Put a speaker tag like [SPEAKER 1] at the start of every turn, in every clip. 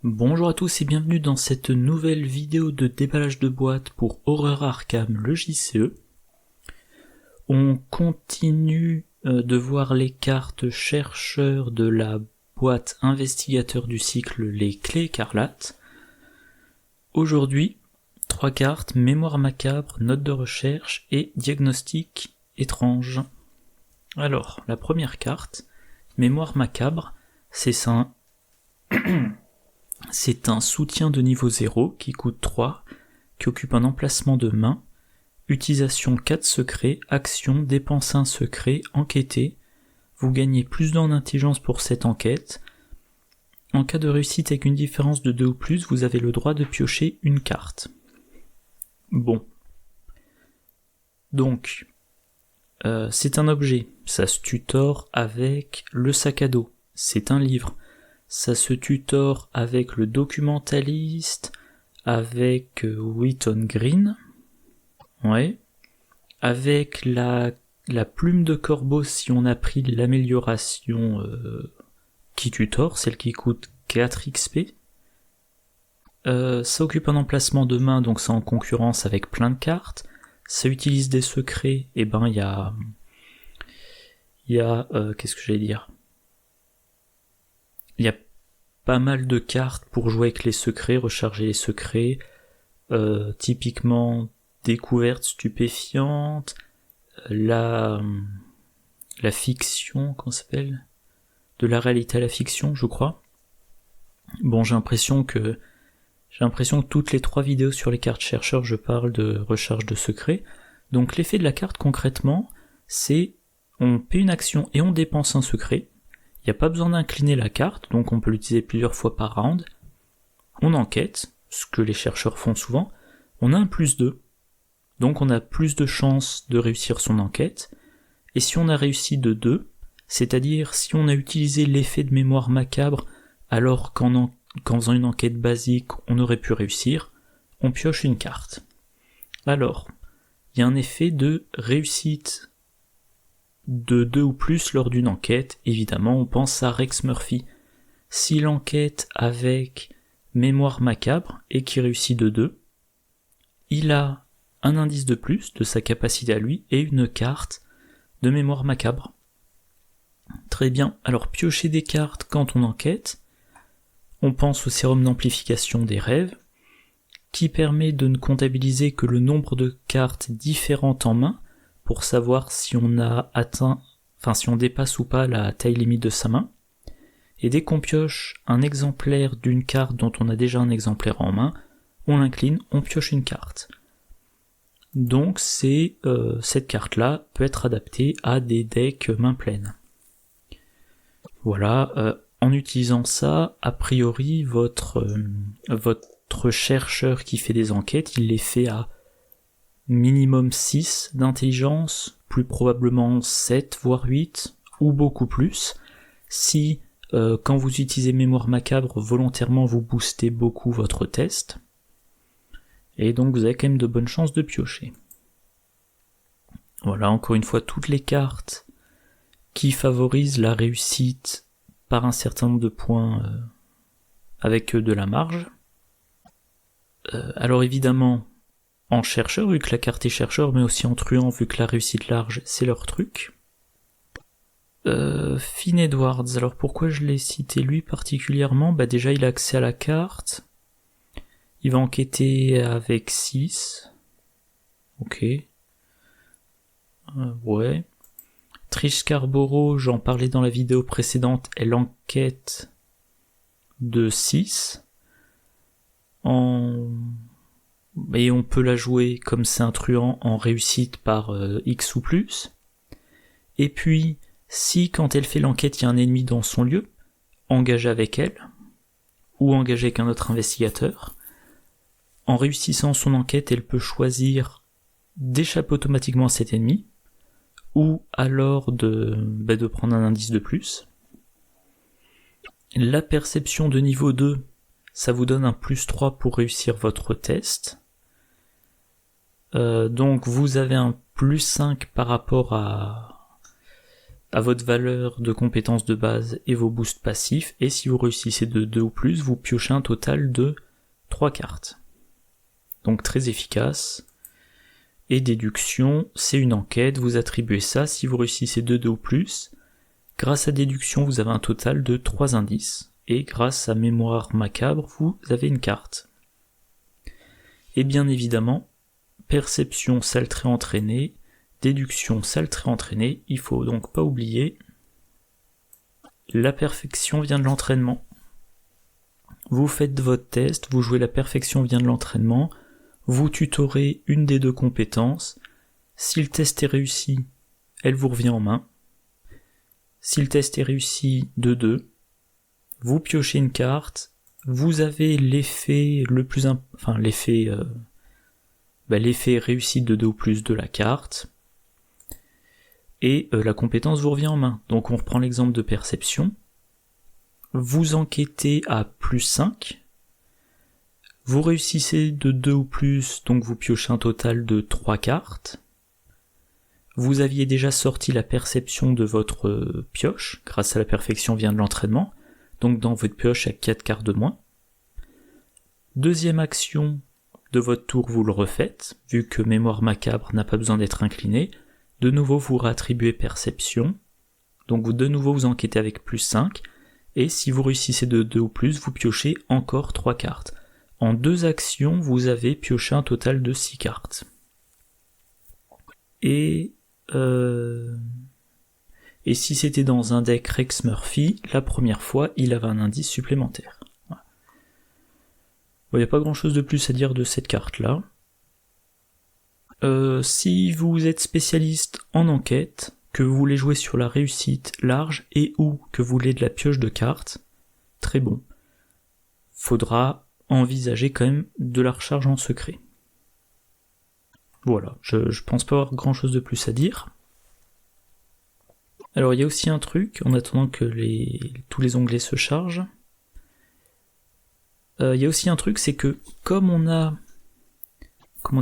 [SPEAKER 1] Bonjour à tous et bienvenue dans cette nouvelle vidéo de déballage de boîtes pour Horror Arkham, le JCE. On continue de voir les cartes chercheurs de la boîte investigateur du cycle Les Clés Écarlates. Aujourd'hui, 3 cartes, Mémoire macabre, Note de recherche et Diagnostic étrange. Alors, la première carte, Mémoire macabre, c'est ça. C'est un soutien de niveau 0 qui coûte 3, qui occupe un emplacement de main, utilisation 4 secrets, action, dépenser un secret, enquêter, vous gagnez plus en intelligence pour cette enquête. En cas de réussite avec une différence de 2 ou plus, vous avez le droit de piocher une carte. Bon. Donc, c'est un objet, ça se tutore avec le sac à dos, c'est un livre. Ça se tutore avec le documentaliste, avec Wheaton Green, ouais, avec la plume de corbeau si on a pris l'amélioration qui tutore, celle qui coûte 4 XP. Ça occupe un emplacement de main, donc c'est en concurrence avec plein de cartes. Ça utilise des secrets, et ben il y a qu'est-ce que j'allais dire ? Il y a pas mal de cartes pour jouer avec les secrets, recharger les secrets, typiquement découverte stupéfiante, la fiction, comment ça s'appelle ? De la réalité à la fiction, je crois. Bon, j'ai l'impression que toutes les 3 vidéos sur les cartes chercheurs, je parle de recharge de secrets. Donc l'effet de la carte concrètement, c'est on paie une action et on dépense un secret. Il n'y a pas besoin d'incliner la carte, donc on peut l'utiliser plusieurs fois par round. On enquête, ce que les chercheurs font souvent. On a un +2, donc on a plus de chances de réussir son enquête. Et si on a réussi de 2, c'est-à-dire si on a utilisé l'effet de mémoire macabre alors qu'en faisant une enquête basique on aurait pu réussir, on pioche une carte. Alors, il y a un effet de réussite de 2 ou plus lors d'une enquête, évidemment on pense à Rex Murphy. S'il enquête avec mémoire macabre et qu'il réussit de 2, il a un indice de plus de sa capacité à lui et une carte de mémoire macabre. Très bien, alors piocher des cartes quand on enquête, on pense au sérum d'amplification des rêves, qui permet de ne comptabiliser que le nombre de cartes différentes en main, pour savoir si on a atteint, si on dépasse ou pas la taille limite de sa main. Et dès qu'on pioche un exemplaire d'une carte dont on a déjà un exemplaire en main, on l'incline, on pioche une carte. Donc cette carte-là peut être adaptée à des decks main pleine. Voilà, en utilisant ça, a priori votre chercheur qui fait des enquêtes, il les fait à minimum 6 d'intelligence, plus probablement 7 voire 8, ou beaucoup plus, si quand vous utilisez mémoire macabre, volontairement vous boostez beaucoup votre test, et donc vous avez quand même de bonnes chances de piocher. Voilà, encore une fois, toutes les cartes qui favorisent la réussite par un certain nombre de points avec de la marge. Alors évidemment, en chercheur, vu que la carte est chercheur, mais aussi en truand, vu que la réussite large, c'est leur truc. Finn Edwards, alors pourquoi je l'ai cité lui particulièrement ? Déjà il a accès à la carte, il va enquêter avec 6, ok, ouais. Trish Scarborough, j'en parlais dans la vidéo précédente, elle enquête de 6, et on peut la jouer comme c'est un truand en réussite par X ou plus. Et puis, si quand elle fait l'enquête il y a un ennemi dans son lieu, engagez avec elle, ou engagez avec un autre investigateur. En réussissant son enquête, elle peut choisir d'échapper automatiquement à cet ennemi, ou alors de prendre un indice de plus. La perception de niveau 2, ça vous donne un +3 pour réussir votre test. Donc vous avez un +5 par rapport à votre valeur de compétences de base et vos boosts passifs, et si vous réussissez de 2 ou plus, vous piochez un total de 3 cartes. Donc très efficace. Et déduction, c'est une enquête, vous attribuez ça, si vous réussissez de 2 ou plus, grâce à déduction vous avez un total de 3 indices, et grâce à mémoire macabre vous avez une carte. Et bien évidemment, perception sale trait entraîné, déduction sale trait entraîné, il faut donc pas oublier, la perfection vient de l'entraînement. Vous faites votre test, vous jouez la perfection vient de l'entraînement, vous tutorez une des 2 compétences, si le test est réussi, elle vous revient en main. Si le test est réussi de 2, vous piochez une carte, vous avez l'effet le plus l'effet réussite de 2 ou plus de la carte, et la compétence vous revient en main. Donc on reprend l'exemple de perception, vous enquêtez à plus 5, vous réussissez de 2 ou plus, donc vous piochez un total de 3 cartes. Vous aviez déjà sorti la perception de votre pioche, grâce à la perfection vient de l'entraînement, donc dans votre pioche il y a 4 cartes de moins. Deuxième action de votre tour, vous le refaites, vu que mémoire macabre n'a pas besoin d'être incliné. De nouveau vous réattribuez perception, donc de nouveau vous enquêtez avec plus 5, et si vous réussissez de 2 ou plus, vous piochez encore 3 cartes. En 2 actions, vous avez pioché un total de 6 cartes. Et si c'était dans un deck Rex Murphy, la première fois, il avait un indice supplémentaire. Voilà. Bon, il n'y a pas grand chose de plus à dire de cette carte-là. Si vous êtes spécialiste en enquête, que vous voulez jouer sur la réussite large et ou que vous voulez de la pioche de cartes, très bon. Faudra envisager quand même de la recharge en secret. Voilà, je pense pas avoir grand chose de plus à dire. Alors il y a aussi un truc, en attendant que tous les onglets se chargent, il y a aussi un truc, c'est que comme on a... comme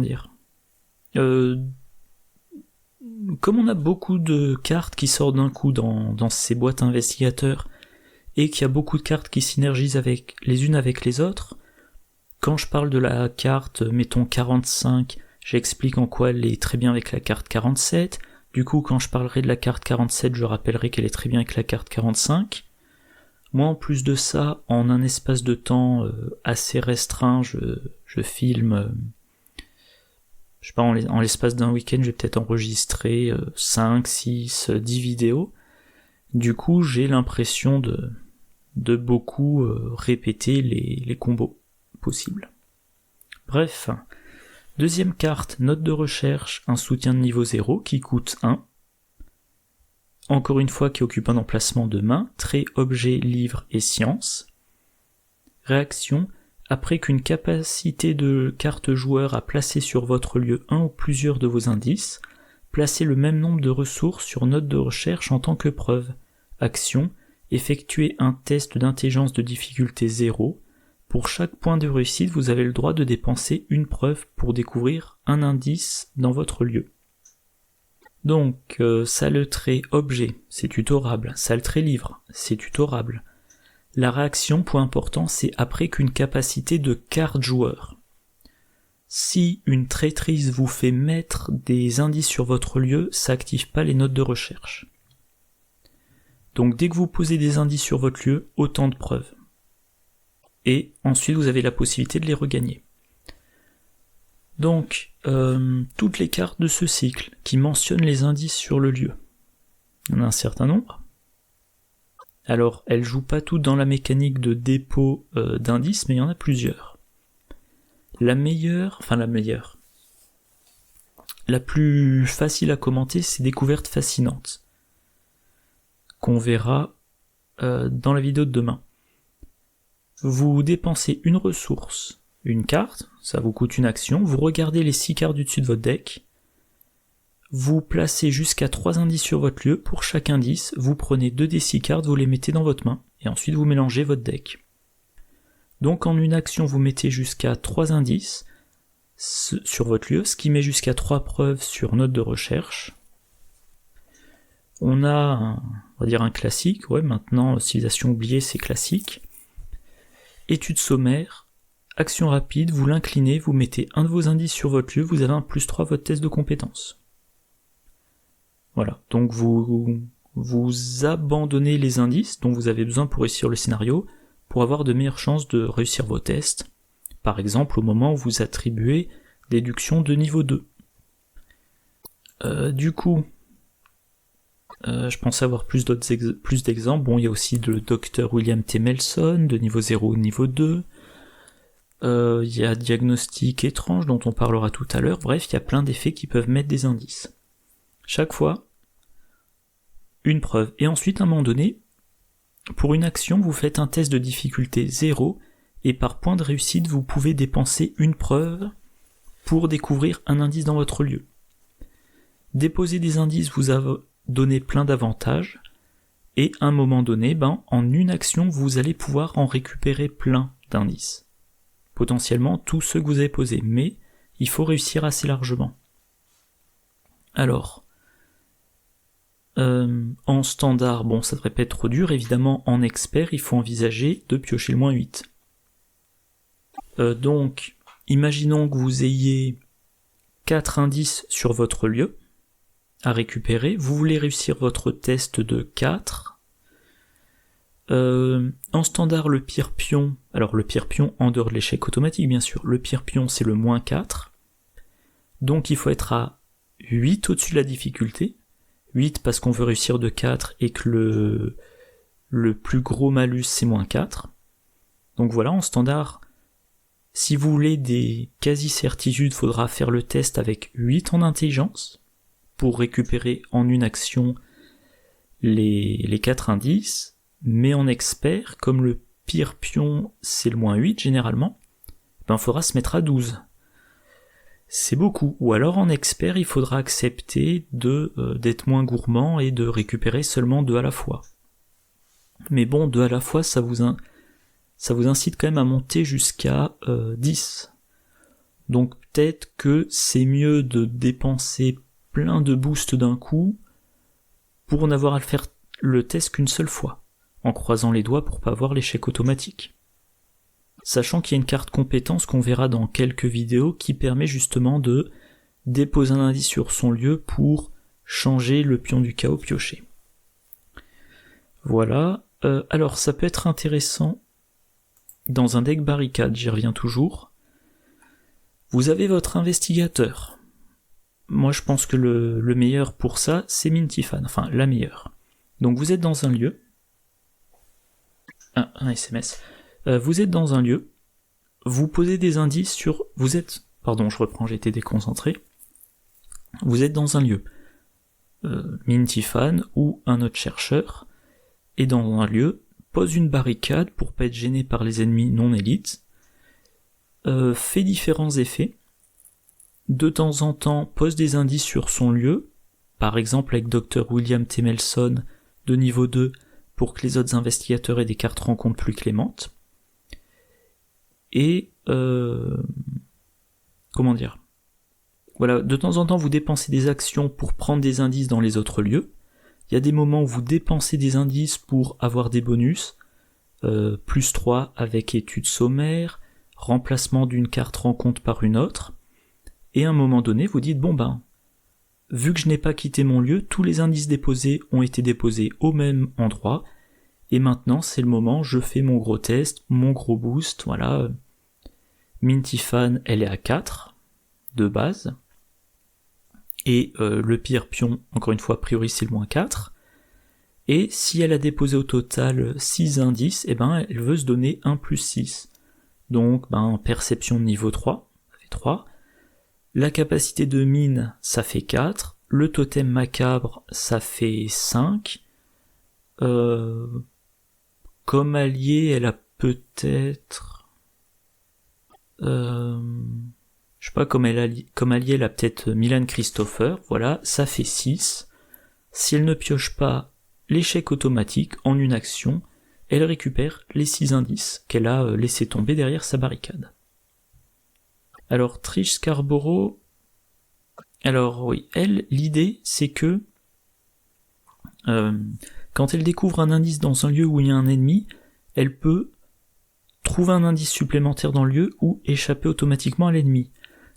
[SPEAKER 1] on a beaucoup de cartes qui sortent d'un coup dans ces boîtes investigateurs, et qu'il y a beaucoup de cartes qui synergisent les unes avec les autres, quand je parle de la carte, mettons 45, j'explique en quoi elle est très bien avec la carte 47, du coup quand je parlerai de la carte 47, je rappellerai qu'elle est très bien avec la carte 45. Moi en plus de ça, en un espace de temps assez restreint, je filme, je sais pas, en l'espace d'un week-end, je vais peut-être enregistrer 5, 6, 10 vidéos. Du coup, j'ai l'impression de beaucoup répéter les combos possibles. Bref, deuxième carte, note de recherche, un soutien de niveau 0 qui coûte 1. Encore une fois, qui occupe un emplacement de main, trait, objet, livre et science. Réaction, après qu'une capacité de carte joueur a placé sur votre lieu un ou plusieurs de vos indices, placez le même nombre de ressources sur note de recherche en tant que preuve. Action, effectuez un test d'intelligence de difficulté 0. Pour chaque point de réussite, vous avez le droit de dépenser une preuve pour découvrir un indice dans votre lieu. Donc, sale trait objet, c'est tutorable. Sale trait livre, c'est tutorable. La réaction, point important, c'est après qu'une capacité de carte joueur. Si une traîtrise vous fait mettre des indices sur votre lieu, ça active pas les notes de recherche. Donc dès que vous posez des indices sur votre lieu, autant de preuves. Et ensuite vous avez la possibilité de les regagner. Donc, toutes les cartes de ce cycle qui mentionnent les indices sur le lieu, il y en a un certain nombre. Alors, elles jouent pas toutes dans la mécanique de dépôt d'indices, mais il y en a plusieurs. La plus facile à commenter, c'est Découverte fascinante, qu'on verra dans la vidéo de demain. Vous dépensez une ressource, une carte, ça vous coûte une action, vous regardez les 6 cartes du dessus de votre deck, vous placez jusqu'à 3 indices sur votre lieu, pour chaque indice, vous prenez 2 des 6 cartes, vous les mettez dans votre main, et ensuite vous mélangez votre deck. Donc en une action, vous mettez jusqu'à 3 indices sur votre lieu, ce qui met jusqu'à 3 preuves sur note de recherche. On a, on va dire un classique, ouais, maintenant, civilisation oubliée, c'est classique. Étude sommaire, action rapide, vous l'inclinez, vous mettez un de vos indices sur votre lieu, vous avez un +3 à votre test de compétence. Voilà, donc vous abandonnez les indices dont vous avez besoin pour réussir le scénario, pour avoir de meilleures chances de réussir vos tests, par exemple au moment où vous attribuez déduction de niveau 2. Du coup, je pensais avoir plus d'exemples. Bon, il y a aussi le Dr William T. Melson, de niveau 0 au niveau 2. Il y a diagnostic étrange, dont on parlera tout à l'heure. Bref, il y a plein d'effets qui peuvent mettre des indices. Chaque fois, une preuve. Et ensuite, à un moment donné, pour une action, vous faites un test de difficulté 0, et par point de réussite, vous pouvez dépenser une preuve pour découvrir un indice dans votre lieu. Déposer des indices vous a donné plein d'avantages, et à un moment donné, en une action, vous allez pouvoir en récupérer plein d'indices. Potentiellement tous ceux que vous avez posés, mais il faut réussir assez largement. Alors, en standard, bon, ça devrait pas être trop dur, évidemment, en expert, il faut envisager de piocher le -8. Donc, imaginons que vous ayez 4 indices sur votre lieu à récupérer, vous voulez réussir votre test de 4. En standard, le pire pion, alors le pire pion en dehors de l'échec automatique bien sûr, le pire pion c'est le -4, donc il faut être à 8 au-dessus de la difficulté, 8 parce qu'on veut réussir de 4 et que le plus gros malus c'est -4, donc voilà, en standard, si vous voulez des quasi-certitudes, faudra faire le test avec 8 en intelligence, pour récupérer en une action les 4 indices, mais en expert, comme le pire pion c'est le -8 généralement, faudra se mettre à 12. C'est beaucoup, ou alors en expert il faudra accepter d'être moins gourmand et de récupérer seulement 2 à la fois. Mais bon, 2 à la fois ça vous incite quand même à monter jusqu'à 10. Donc peut-être que c'est mieux de dépenser plein de boosts d'un coup pour n'avoir à le faire le test qu'une seule fois, en croisant les doigts pour pas avoir l'échec automatique. Sachant qu'il y a une carte compétence qu'on verra dans quelques vidéos qui permet justement de déposer un indice sur son lieu pour changer le pion du chaos pioché. Voilà, alors ça peut être intéressant dans un deck barricade, j'y reviens toujours. Vous avez votre investigateur. Moi je pense que le meilleur pour ça c'est Mintifan, enfin la meilleure. Donc vous êtes dans un lieu. Un SMS. Vous êtes dans un lieu, vous posez des indices sur... Pardon, je reprends, j'ai été déconcentré. Vous êtes dans un lieu. Mintifan ou un autre chercheur est dans un lieu, pose une barricade pour pas être gêné par les ennemis non élites, fait différents effets, de temps en temps pose des indices sur son lieu, par exemple avec Dr William T. Melson de niveau 2 pour que les autres investigateurs aient des cartes rencontres plus clémentes, et comment dire, voilà, de temps en temps vous dépensez des actions pour prendre des indices dans les autres lieux, il y a des moments où vous dépensez des indices pour avoir des bonus, +3 avec étude sommaire, remplacement d'une carte rencontre par une autre, et à un moment donné vous dites vu que je n'ai pas quitté mon lieu, tous les indices déposés ont été déposés au même endroit, et maintenant c'est le moment, je fais mon gros test, mon gros boost, voilà. Mintifan elle est à 4 de base, et le pire pion, encore une fois a priori c'est le -4, et si elle a déposé au total 6 indices, elle veut se donner un +6. Donc perception de niveau 3, ça fait 3, la capacité de mine ça fait 4, le totem macabre ça fait 5, comme allié elle a peut-être... je sais pas, comme allié elle a peut-être Milan Christopher, voilà, ça fait 6. Si elle ne pioche pas l'échec automatique en une action, elle récupère les 6 indices qu'elle a laissé tomber derrière sa barricade. Alors Trish Scarborough, alors oui, elle, l'idée c'est que Quand elle découvre un indice dans un lieu où il y a un ennemi, elle peut trouver un indice supplémentaire dans le lieu ou échapper automatiquement à l'ennemi.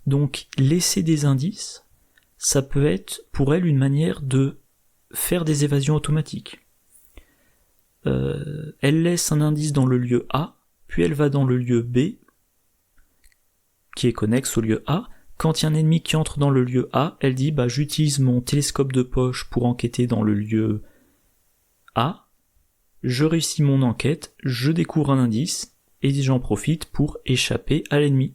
[SPEAKER 1] Donc laisser des indices, ça peut être pour elle une manière de faire des évasions automatiques. Elle laisse un indice dans le lieu A, puis elle va dans le lieu B, qui est connexe au lieu A. Quand il y a un ennemi qui entre dans le lieu A, elle dit j'utilise mon télescope de poche pour enquêter dans le lieu A, je réussis mon enquête, je découvre un indice, et j'en profite pour échapper à l'ennemi.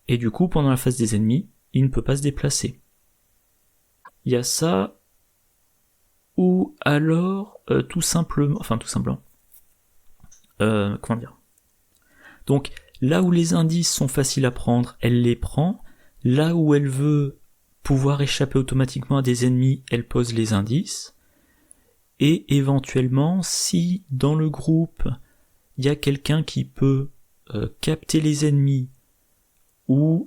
[SPEAKER 1] Et du coup, pendant la phase des ennemis, il ne peut pas se déplacer. Il y a ça, ou alors, tout simplement, comment dire. Donc, là où les indices sont faciles à prendre, elle les prend. Là où elle veut pouvoir échapper automatiquement à des ennemis, elle pose les indices. Et éventuellement, si dans le groupe, il y a quelqu'un qui peut capter les ennemis ou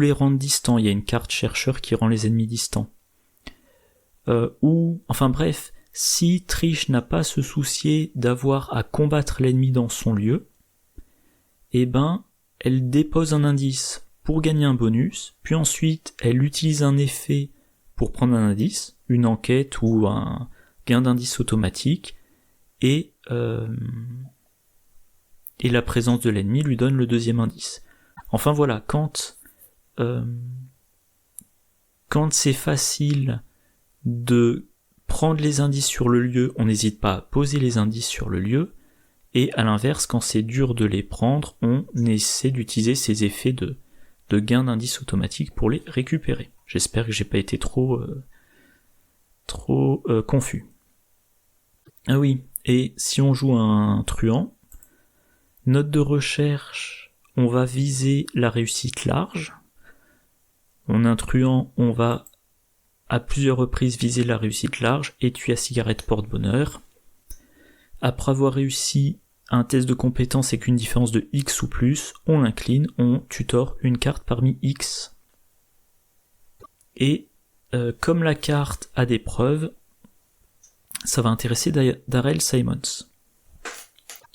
[SPEAKER 1] les rendre distants, il y a une carte chercheur qui rend les ennemis distants. Si Trish n'a pas à se soucier d'avoir à combattre l'ennemi dans son lieu, elle dépose un indice pour gagner un bonus, puis ensuite elle utilise un effet pour prendre un indice, une enquête ou un gain d'indice automatique, et la présence de l'ennemi lui donne le deuxième indice. Enfin voilà, quand c'est facile de prendre les indices sur le lieu, on n'hésite pas à poser les indices sur le lieu, et à l'inverse, quand c'est dur de les prendre, on essaie d'utiliser ces effets de gain d'indices automatique pour les récupérer. J'espère que j'ai pas été trop confus. Ah oui, et si on joue un truand, note de recherche, on va viser la réussite large. On a un truand, on va à plusieurs reprises viser la réussite large, étui à cigarette porte-bonheur. Après avoir réussi un test de compétence avec une différence de X ou plus, on l'incline, on tutore une carte parmi X. Et comme la carte a des preuves, ça va intéresser Darrell Simons.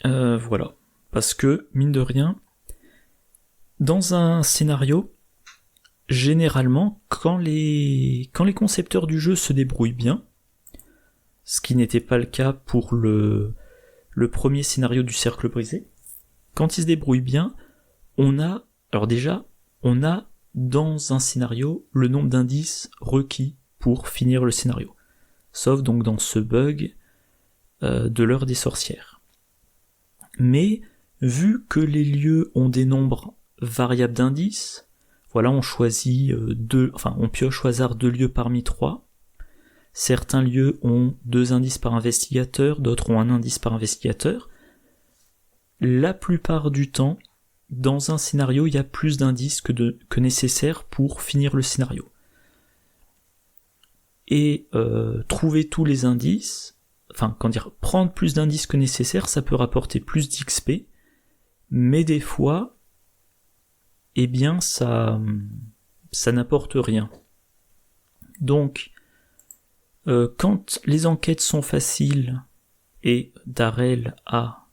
[SPEAKER 1] Voilà. Parce que, mine de rien, dans un scénario, généralement, quand les concepteurs du jeu se débrouillent bien, ce qui n'était pas le cas pour le premier scénario du cercle brisé, quand ils se débrouillent bien, on a dans un scénario le nombre d'indices requis pour finir le scénario. Sauf donc dans ce bug de l'heure des sorcières. Mais, vu que les lieux ont des nombres variables d'indices, voilà, on choisit on pioche au hasard 2 lieux parmi 3. Certains lieux ont 2 indices par investigateur, d'autres ont 1 indice par investigateur. La plupart du temps, dans un scénario, il y a plus d'indices que nécessaire pour finir le scénario. Et trouver tous les indices, prendre plus d'indices que nécessaire, ça peut rapporter plus d'XP, mais des fois, ça n'apporte rien. Donc, quand les enquêtes sont faciles, et Darrell a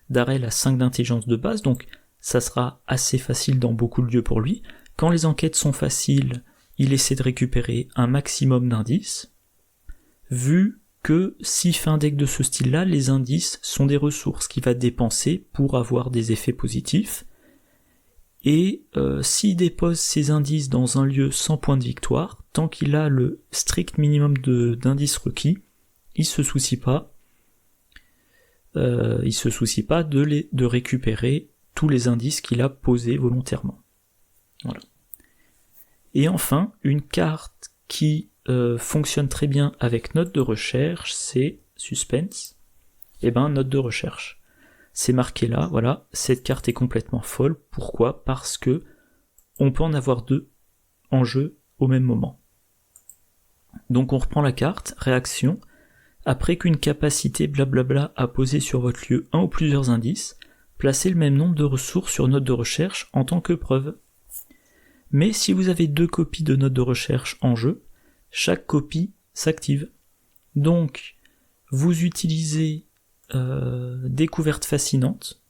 [SPEAKER 1] 5 d'intelligence de base, donc ça sera assez facile dans beaucoup de lieux pour lui. Quand les enquêtes sont faciles, il essaie de récupérer un maximum d'indices, vu que si fait un deck de ce style-là, les indices sont des ressources qu'il va dépenser pour avoir des effets positifs, et s'il dépose ses indices dans un lieu sans point de victoire, tant qu'il a le strict minimum d'indices requis, il se soucie pas de récupérer tous les indices qu'il a posés volontairement. Voilà. Et enfin, une carte qui fonctionne très bien avec note de recherche, c'est Suspense. Note de recherche. C'est marqué là, voilà, cette carte est complètement folle. Pourquoi ? Parce que on peut en avoir 2 en jeu au même moment. Donc on reprend la carte, réaction. Après qu'une capacité blablabla a posé sur votre lieu un ou plusieurs indices, placez le même nombre de ressources sur note de recherche en tant que preuve. Mais si vous avez 2 copies de note de recherche en jeu, chaque copie s'active. Donc, vous utilisez découverte fascinante,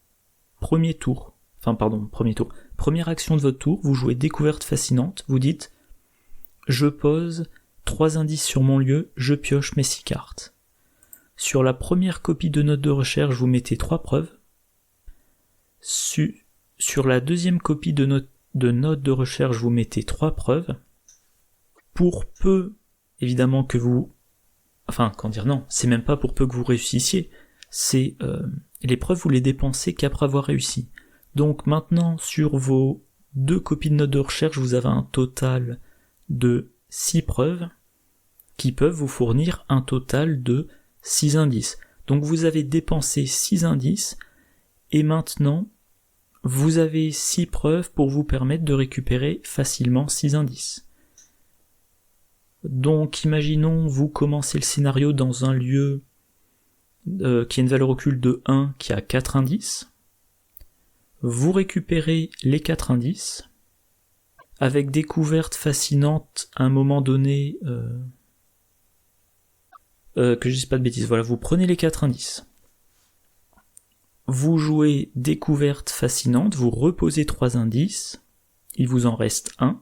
[SPEAKER 1] première action de votre tour, vous jouez découverte fascinante, vous dites « Je pose 3 indices sur mon lieu, je pioche mes 6 cartes ». Sur la première copie de note de recherche, vous mettez 3 preuves. Sur la deuxième copie de note de recherche, vous mettez 3 preuves. Pour peu, évidemment, que vous... Enfin, c'est même pas pour peu que vous réussissiez. C'est les preuves, vous les dépensez qu'après avoir réussi. Donc maintenant, sur vos 2 copies de notes de recherche, vous avez un total de 6 preuves qui peuvent vous fournir un total de 6 indices. Donc vous avez dépensé 6 indices, et maintenant, vous avez 6 preuves pour vous permettre de récupérer facilement 6 indices. Donc imaginons, vous commencez le scénario dans un lieu qui a une valeur occulte de 1, qui a 4 indices. Vous récupérez les 4 indices. Avec découverte fascinante, à un moment donné... que je dise pas de bêtises, voilà, vous prenez les 4 indices. Vous jouez découverte fascinante, vous reposez 3 indices, il vous en reste 1.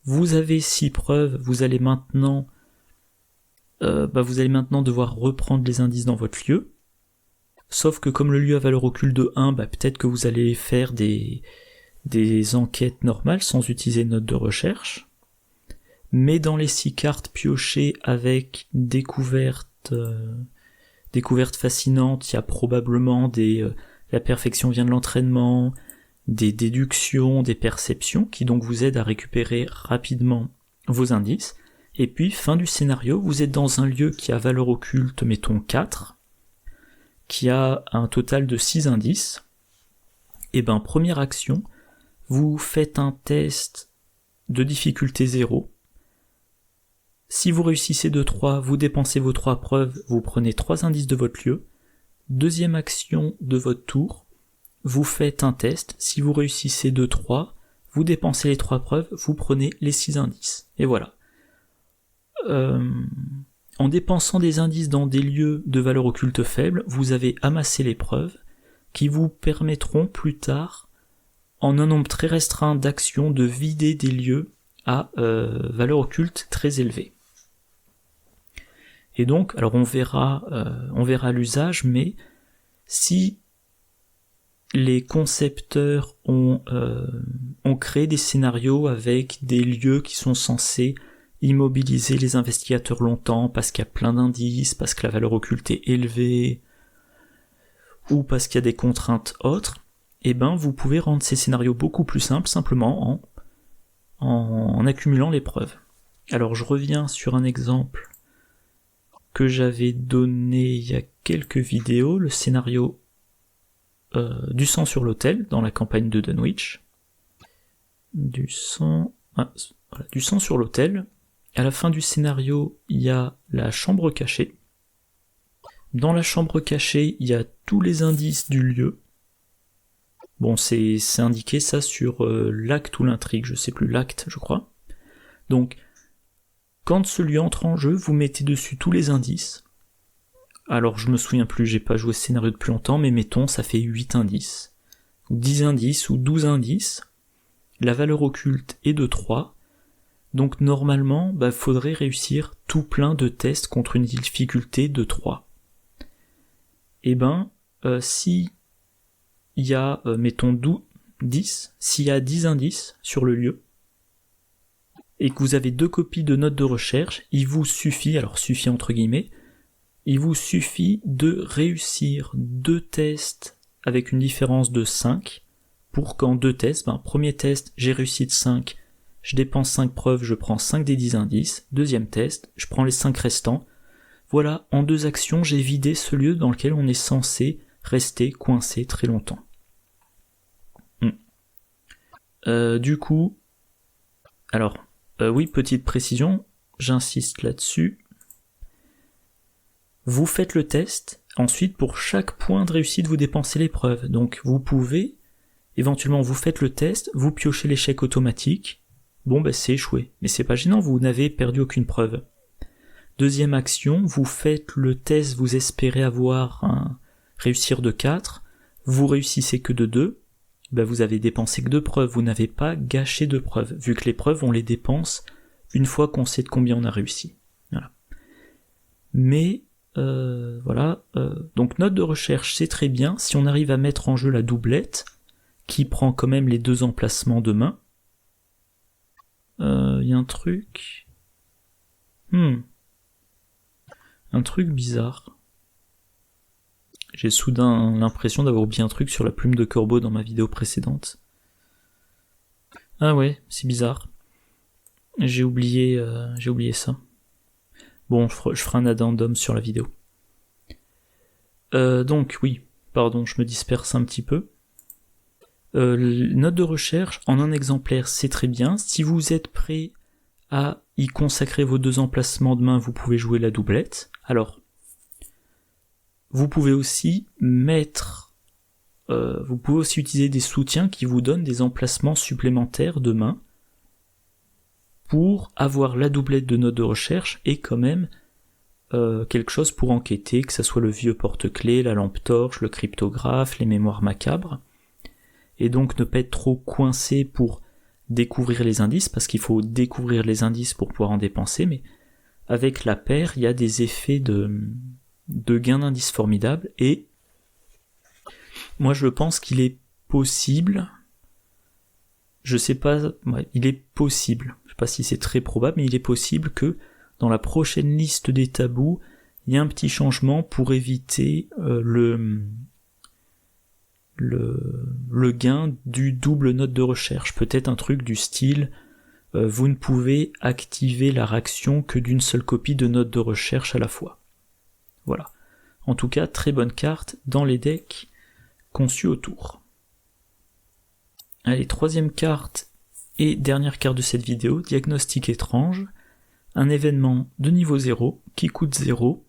[SPEAKER 1] Vous avez 6 preuves, vous allez maintenant devoir reprendre les indices dans votre lieu. Sauf que comme le lieu a valeur occulte de 1, peut-être que vous allez faire des enquêtes normales sans utiliser note de recherche. Mais dans les 6 cartes piochées avec découverte fascinante, il y a probablement la perfection vient de l'entraînement, des déductions, des perceptions, qui donc vous aident à récupérer rapidement vos indices. Et puis, fin du scénario, vous êtes dans un lieu qui a valeur occulte, mettons 4, qui a un total de 6 indices. Et première action, vous faites un test de difficulté 0. Si vous réussissez de 3, vous dépensez vos 3 preuves, vous prenez 3 indices de votre lieu. Deuxième action de votre tour, vous faites un test. Si vous réussissez de 3, vous dépensez les 3 preuves, vous prenez les 6 indices. Et voilà. En dépensant des indices dans des lieux de valeur occulte faible, vous avez amassé les preuves qui vous permettront plus tard, en un nombre très restreint d'actions, de vider des lieux à valeur occulte très élevée. Et donc, alors on verra l'usage, mais si les concepteurs ont créé des scénarios avec des lieux qui sont censés immobiliser les investigateurs longtemps parce qu'il y a plein d'indices, parce que la valeur occulte est élevée, ou parce qu'il y a des contraintes autres, vous pouvez rendre ces scénarios beaucoup plus simples simplement en accumulant les preuves. Alors je reviens sur un exemple que j'avais donné il y a quelques vidéos, le scénario du sang sur l'autel dans la campagne de Dunwich. Du sang sur l'autel. À la fin du scénario, il y a la chambre cachée. Dans la chambre cachée, il y a tous les indices du lieu. Bon, c'est indiqué ça sur l'acte ou l'intrigue, je sais plus, l'acte, je crois. Donc, quand ce lieu entre en jeu, vous mettez dessus tous les indices. Alors, je me souviens plus, j'ai pas joué ce scénario depuis longtemps, mais mettons, ça fait 8 indices, ou 10 indices, ou 12 indices. La valeur occulte est de 3. Donc, normalement, faudrait réussir tout plein de tests contre une difficulté de 3. Si il y a, mettons, 10, s'il y a 10 indices sur le lieu, et que vous avez 2 copies de notes de recherche, il vous suffit, alors suffit entre guillemets, il vous suffit de réussir 2 tests avec une différence de 5, pour qu'en 2 tests, premier test, j'ai réussi de 5, je dépense 5 preuves, je prends 5 des 10 indices, deuxième test, je prends les 5 restants, voilà, en 2 actions, j'ai vidé ce lieu dans lequel on est censé rester coincé très longtemps. Du coup, alors, oui, petite précision, j'insiste là-dessus. Vous faites le test, ensuite pour chaque point de réussite vous dépensez les preuves. Donc vous pouvez, éventuellement vous faites le test, vous piochez l'échec automatique, c'est échoué. Mais c'est pas gênant, vous n'avez perdu aucune preuve. Deuxième action, vous faites le test, vous espérez avoir un réussir de 4, vous réussissez que de 2, vous avez dépensé que 2 preuves, vous n'avez pas gâché de preuves, vu que les preuves on les dépense une fois qu'on sait de combien on a réussi. Voilà. Mais donc note de recherche c'est très bien, si on arrive à mettre en jeu la doublette, qui prend quand même les 2 emplacements de main. Y a un truc... Un truc bizarre. J'ai soudain l'impression d'avoir oublié un truc sur la plume de corbeau dans ma vidéo précédente. Ah ouais, c'est bizarre. J'ai oublié ça. Bon, je ferai un addendum sur la vidéo. Donc oui, pardon, je me disperse un petit peu. Note de recherche, en un exemplaire, c'est très bien. Si vous êtes prêt à y consacrer vos 2 emplacements de main, vous pouvez jouer la doublette. Alors, vous pouvez aussi utiliser des soutiens qui vous donnent des emplacements supplémentaires de main pour avoir la doublette de note de recherche et quand même quelque chose pour enquêter, que ce soit le vieux porte-clés, la lampe torche, le cryptographe, les mémoires macabres, et donc ne pas être trop coincé pour découvrir les indices, parce qu'il faut découvrir les indices pour pouvoir en dépenser, mais avec la paire, il y a des effets de gain d'indices formidables, et moi je pense qu'il est possible, je sais pas, il est possible, je sais pas si c'est très probable, mais il est possible que dans la prochaine liste des tabous, il y a un petit changement pour éviter le gain du double note de recherche. Peut-être un truc du style vous ne pouvez activer la réaction que d'une seule copie de note de recherche à la fois. Voilà. En tout cas, très bonne carte dans les decks conçus autour. Allez, 3e carte et dernière carte de cette vidéo, Diagnostic étrange. Un événement de niveau 0 qui coûte 0,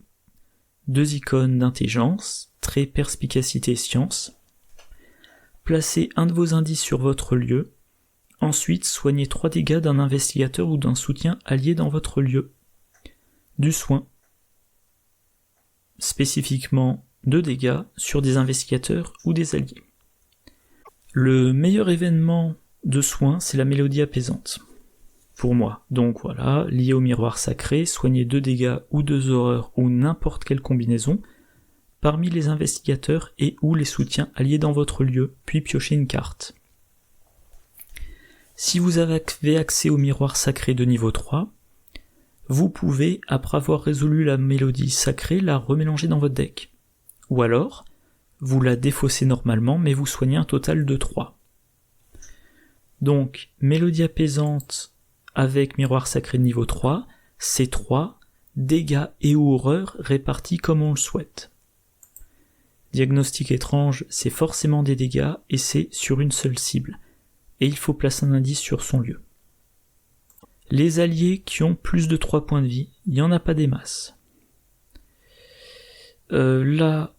[SPEAKER 1] 2 icônes d'intelligence, trait perspicacité et science. Placez un de vos indices sur votre lieu, ensuite soignez 3 dégâts d'un investigateur ou d'un soutien allié dans votre lieu. Du soin. Spécifiquement 2 dégâts sur des investigateurs ou des alliés. Le meilleur événement de soin, c'est la mélodie apaisante. Pour moi. Donc voilà, lié au miroir sacré, soignez 2 dégâts ou 2 horreurs ou n'importe quelle combinaison parmi les investigateurs et ou les soutiens alliés dans votre lieu, puis piochez une carte. Si vous avez accès au miroir sacré de niveau 3, vous pouvez, après avoir résolu la mélodie sacrée, la remélanger dans votre deck. Ou alors, vous la défaussez normalement, mais vous soignez un total de 3. Donc, mélodie apaisante avec miroir sacré de niveau 3, c'est 3 dégâts et ou horreurs répartis comme on le souhaite. Diagnostic étrange, c'est forcément des dégâts et c'est sur une seule cible. Et il faut placer un indice sur son lieu. Les alliés qui ont plus de 3 points de vie, il n'y en a pas des masses. Là,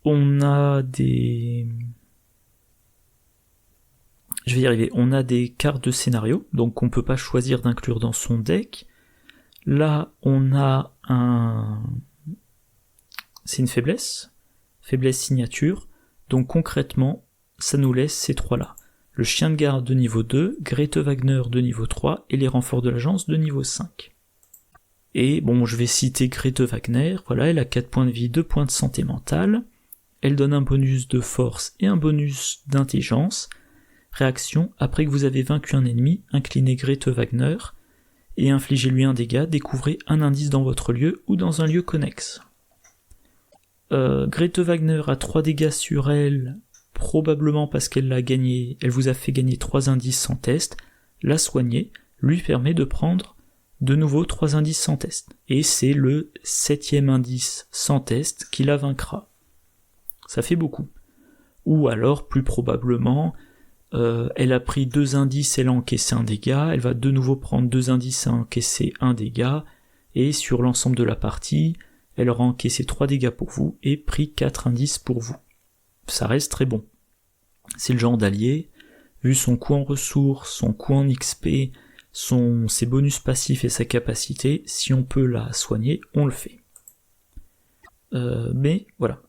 [SPEAKER 1] on a des... Je vais y arriver. On a des cartes de scénario, donc on peut pas choisir d'inclure dans son deck. Là, on a c'est une faiblesse signature, donc concrètement, ça nous laisse ces 3-là. Le chien de garde de niveau 2, Grete Wagner de niveau 3, et les renforts de l'agence de niveau 5. Et bon, je vais citer Grete Wagner, voilà, elle a 4 points de vie, 2 points de santé mentale, elle donne un bonus de force et un bonus d'intelligence. Réaction, après que vous avez vaincu un ennemi, inclinez Grete Wagner et infligez-lui un dégât, découvrez un indice dans votre lieu ou dans un lieu connexe. Grete Wagner a 3 dégâts sur elle, probablement parce qu'elle vous a fait gagner 3 indices sans test, la soigner lui permet de prendre de nouveau 3 indices sans test, et c'est le 7e indice sans test qui la vaincra. Ça fait beaucoup. Ou alors, plus probablement, elle a pris 2 indices, elle a encaissé un dégât, elle va de nouveau prendre 2 indices et encaisser un dégât, et sur l'ensemble de la partie, elle aura encaissé 3 dégâts pour vous et pris 4 indices pour vous. Ça reste très bon. C'est le genre d'allié, vu son coût en ressources, son coût en XP, ses bonus passifs et sa capacité, si on peut la soigner, on le fait. Mais voilà.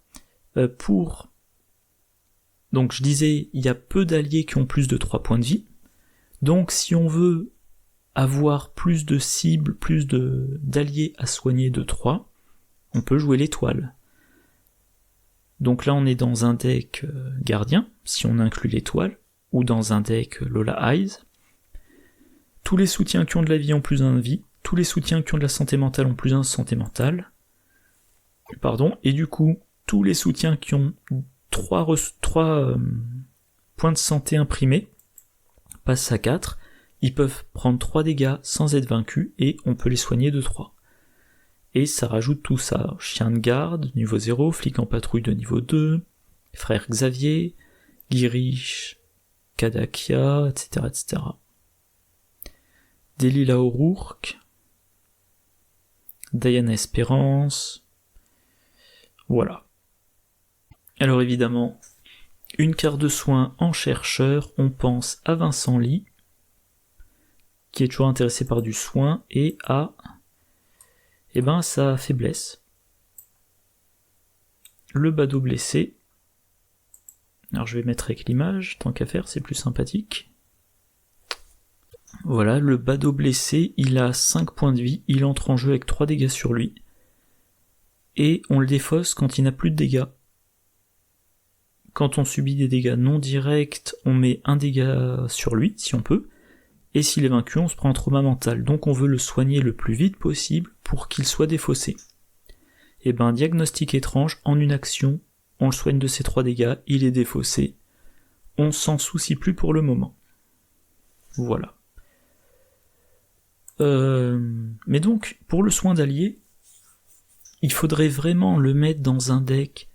[SPEAKER 1] Donc je disais, il y a peu d'alliés qui ont plus de 3 points de vie. Donc si on veut avoir plus de cibles, plus d'alliés à soigner de 3, on peut jouer l'étoile. Donc là on est dans un deck gardien, si on inclut l'étoile, ou dans un deck Lola Eyes. Tous les soutiens qui ont de la vie ont plus 1 de vie, tous les soutiens qui ont de la santé mentale ont plus 1 de santé mentale. Et du coup, tous les soutiens qui ont 3 points de santé imprimés passent à 4, ils peuvent prendre 3 dégâts sans être vaincus, et on peut les soigner de 3. Et ça rajoute tout ça, chien de garde, niveau 0, flic en patrouille de niveau 2, frère Xavier, Girish, Kadakia, etc. etc. Delilah O'Rourke, Diana Espérance, voilà. Alors évidemment, une carte de soin en chercheur, on pense à Vincent Lee, qui est toujours intéressé par du soin, et à sa faiblesse. Le badaud blessé. Alors je vais mettre avec l'image, tant qu'à faire, c'est plus sympathique. Voilà, le badaud blessé, il a 5 points de vie, il entre en jeu avec 3 dégâts sur lui, et on le défausse quand il n'a plus de dégâts. Quand on subit des dégâts non directs, on met 1 dégât sur lui, si on peut, et s'il est vaincu, on se prend un trauma mental, donc on veut le soigner le plus vite possible pour qu'il soit défaussé. Et diagnostic étrange, en une action, on le soigne de ses 3 dégâts, il est défaussé, on s'en soucie plus pour le moment. Voilà. Mais donc, pour le soin d'allié, il faudrait vraiment le mettre dans un deck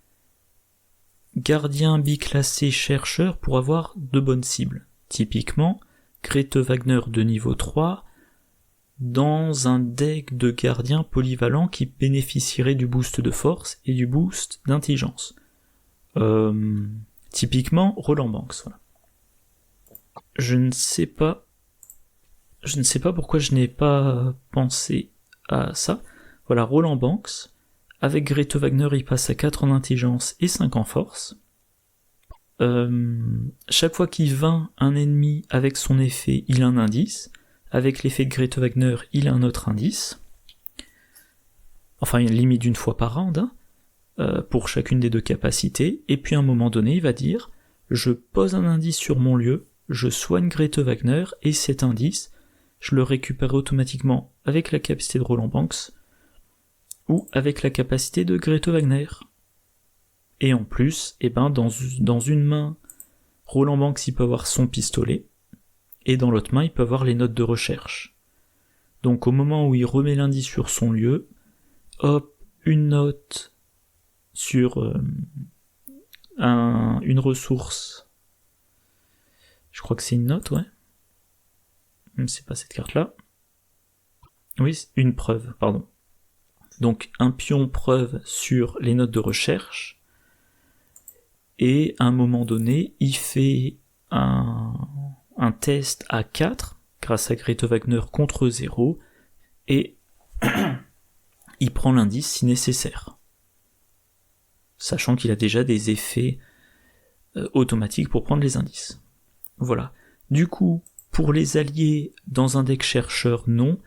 [SPEAKER 1] gardien biclassé chercheur pour avoir de bonnes cibles. Typiquement, Grete Wagner de niveau 3 dans un deck de gardien polyvalent qui bénéficierait du boost de force et du boost d'intelligence. Typiquement, Roland Banks. Voilà. Je ne sais pas pourquoi je n'ai pas pensé à ça. Voilà, Roland Banks. Avec Grete Wagner, il passe à 4 en intelligence et 5 en force. Chaque fois qu'il vainc un ennemi avec son effet, il a un indice. Avec l'effet de Grete Wagner, il a un autre indice. Enfin, il y a une limite d'une fois par round, pour chacune des 2 capacités. Et puis à un moment donné, il va dire « Je pose un indice sur mon lieu, je soigne Grete Wagner, et cet indice, je le récupère automatiquement avec la capacité de Roland Banks, ou avec la capacité de Grete Wagner. » Et en plus, dans une main, Roland Banks il peut avoir son pistolet, et dans l'autre main il peut avoir les notes de recherche. Donc au moment où il remet l'indice sur son lieu, hop, une note sur une ressource. Je crois que c'est une note, ouais. C'est pas cette carte-là. Oui, une preuve, pardon. Donc un pion preuve sur les notes de recherche, et à un moment donné, il fait un test à 4, grâce à Grete Wagner contre 0, et il prend l'indice si nécessaire. Sachant qu'il a déjà des effets automatiques pour prendre les indices. Voilà. Du coup, pour les alliés dans un deck chercheur, non.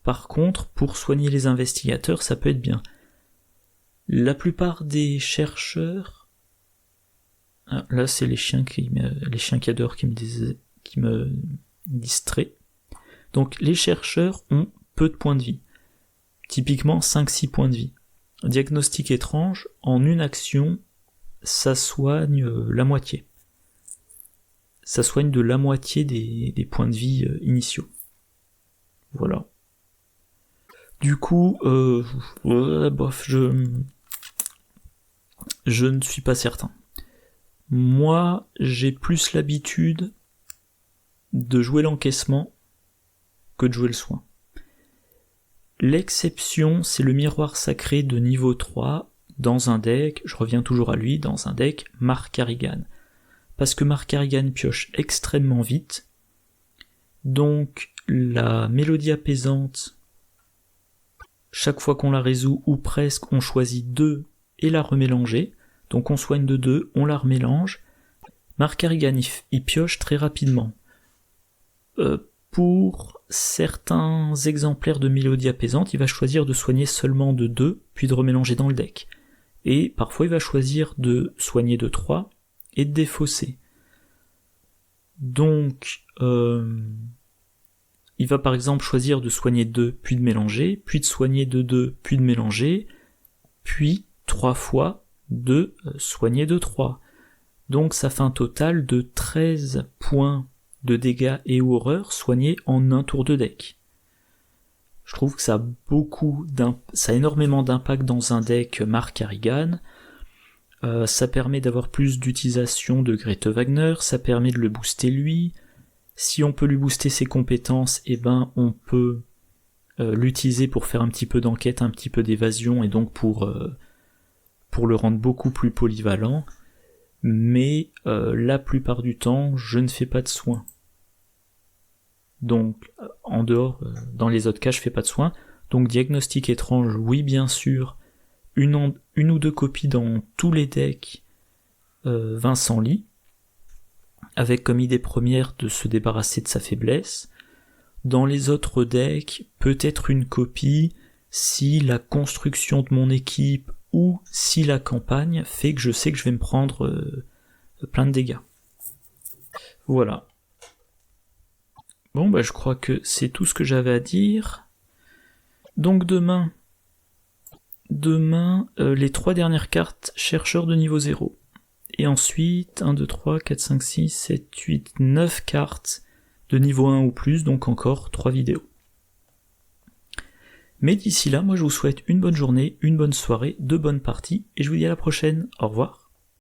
[SPEAKER 1] Par contre, pour soigner les investigateurs, ça peut être bien. La plupart des chercheurs... Ah, là, c'est les chiens qui adorent qui me distraient. Donc, les chercheurs ont peu de points de vie. Typiquement, 5-6 points de vie. Diagnostic étrange, en une action, ça soigne la moitié. Ça soigne de la moitié des points de vie initiaux. Voilà. Du coup, je ne suis pas certain. Moi, j'ai plus l'habitude de jouer l'encaissement que de jouer le soin. L'exception, c'est le miroir sacré de niveau 3 dans un deck, je reviens toujours à lui, dans un deck Mark Carrigan. Parce que Mark Carrigan pioche extrêmement vite, donc la mélodie apaisante, chaque fois qu'on la résout, ou presque, on choisit 2 et la remélanger. Donc on soigne de 2, on la remélange. Marc Harrigan, il pioche très rapidement. Pour certains exemplaires de mélodie apaisante, il va choisir de soigner seulement de 2, puis de remélanger dans le deck. Et parfois il va choisir de soigner de 3 et de défausser. Donc, il va par exemple choisir de soigner 2, puis de mélanger, puis de soigner de 2, puis de mélanger, puis 3 fois de soigner de 3. Donc ça fait un total de 13 points de dégâts et horreurs soignés en un tour de deck. Je trouve que ça a énormément d'impact dans un deck Marc Harrigan. Ça permet d'avoir plus d'utilisation de Grete Wagner, ça permet de le booster lui. Si on peut lui booster ses compétences, on peut l'utiliser pour faire un petit peu d'enquête, un petit peu d'évasion, et donc pour le rendre beaucoup plus polyvalent. Mais la plupart du temps, je ne fais pas de soins. Donc, en dehors, dans les autres cas, je fais pas de soins. Donc, diagnostic étrange, oui, bien sûr. Une ou 2 copies dans tous les decks Vincent Lee, avec comme idée première de se débarrasser de sa faiblesse. Dans les autres decks, peut-être une copie si la construction de mon équipe ou si la campagne fait que je sais que je vais me prendre plein de dégâts. Voilà. Bon, je crois que c'est tout ce que j'avais à dire. Donc demain, les 3 dernières cartes chercheurs de niveau 0. Et ensuite, 1, 2, 3, 4, 5, 6, 7, 8, 9 cartes de niveau 1 ou plus, donc encore 3 vidéos. Mais d'ici là, moi je vous souhaite une bonne journée, une bonne soirée, de bonnes parties, et je vous dis à la prochaine. Au revoir.